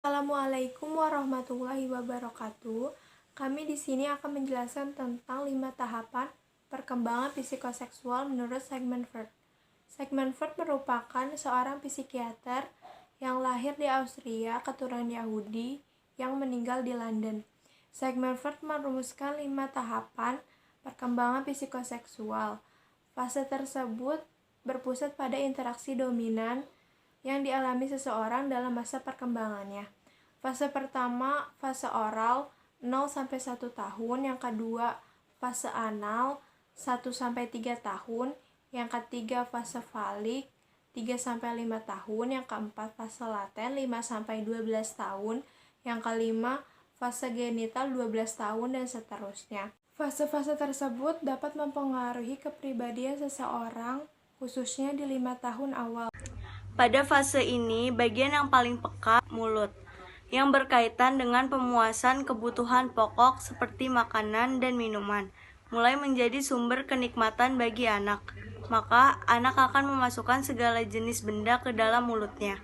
Assalamualaikum warahmatullahi wabarakatuh. Kami di sini akan menjelaskan tentang 5 tahapan perkembangan psikoseksual menurut Sigmund Freud. Sigmund Freud merupakan seorang psikiater yang lahir di Austria, keturunan Yahudi, yang meninggal di London. Sigmund Freud merumuskan 5 tahapan perkembangan psikoseksual. Fase tersebut berpusat pada interaksi dominan yang dialami seseorang dalam masa perkembangannya. Fase pertama, fase oral 0-1 tahun, yang kedua fase anal 1-3 tahun, yang ketiga fase falik 3-5 tahun, yang keempat fase laten 5-12 tahun, yang kelima fase genital 12 tahun, dan seterusnya. Fase-fase tersebut dapat mempengaruhi kepribadian seseorang, khususnya di 5 tahun awal. Pada fase ini, bagian yang paling peka, mulut, yang berkaitan dengan pemuasan kebutuhan pokok seperti makanan dan minuman, mulai menjadi sumber kenikmatan bagi anak. Maka, anak akan memasukkan segala jenis benda ke dalam mulutnya.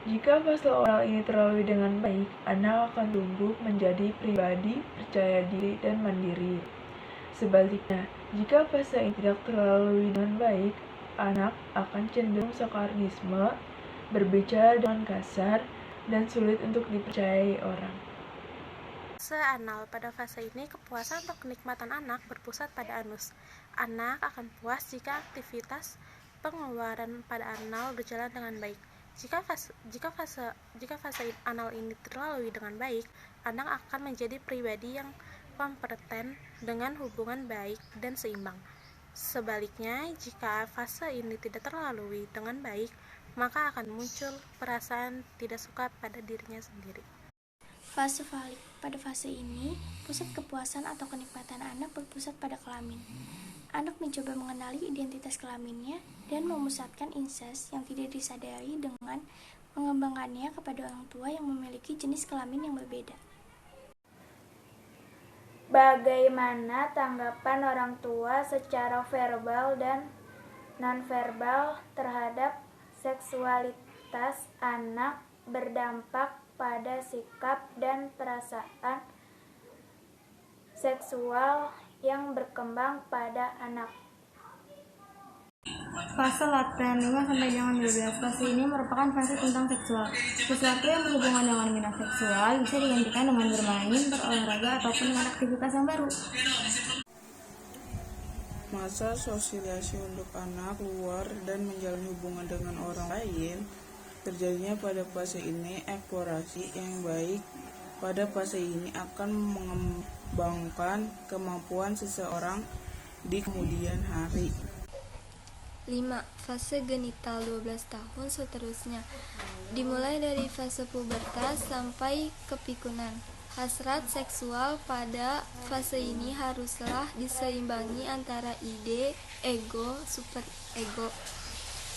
Jika fase oral ini terlalui dengan baik, anak akan tumbuh menjadi pribadi, percaya diri, dan mandiri. Sebaliknya, jika fase ini tidak terlalui dengan baik, anak akan cenderung sakarisme, berbicara dengan kasar, dan sulit untuk dipercayai orang. Fase anal. Pada fase ini, kepuasan atau kenikmatan anak berpusat pada anus. Anak akan puas jika aktivitas pengeluaran pada anal berjalan dengan baik. Jika fase anal ini terlalui dengan baik, anak akan menjadi pribadi yang kompeten dengan hubungan baik dan seimbang. Sebaliknya, jika fase ini tidak terlalui dengan baik, maka akan muncul perasaan tidak suka pada dirinya sendiri. Fase falik. Pada fase ini, pusat kepuasan atau kenikmatan anak berpusat pada kelamin. Anak mencoba mengenali identitas kelaminnya dan memusatkan insest yang tidak disadari dengan mengembangkannya kepada orang tua yang memiliki jenis kelamin yang berbeda. Bagaimana tanggapan orang tua secara verbal dan nonverbal terhadap seksualitas anak berdampak pada sikap dan perasaan seksual yang berkembang pada anak? Fase laten 5-12. Fase ini merupakan fase tentang seksual. Sesuatu yang berhubungan dengan minat seksual bisa digantikan dengan bermain, berolahraga, ataupun dengan aktivitas yang baru. Masa sosialisasi untuk anak keluar dan menjalin hubungan dengan orang lain. Terjadinya pada fase ini eksplorasi yang baik. Pada fase ini akan mengembangkan kemampuan seseorang di kemudian hari. 5. Fase genital 12 tahun seterusnya. Dimulai dari fase pubertas sampai kepikunan. Hasrat seksual pada fase ini haruslah diseimbangi antara ide, ego, superego.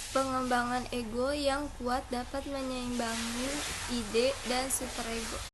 Pengembangan ego yang kuat dapat menyeimbangi ide dan superego.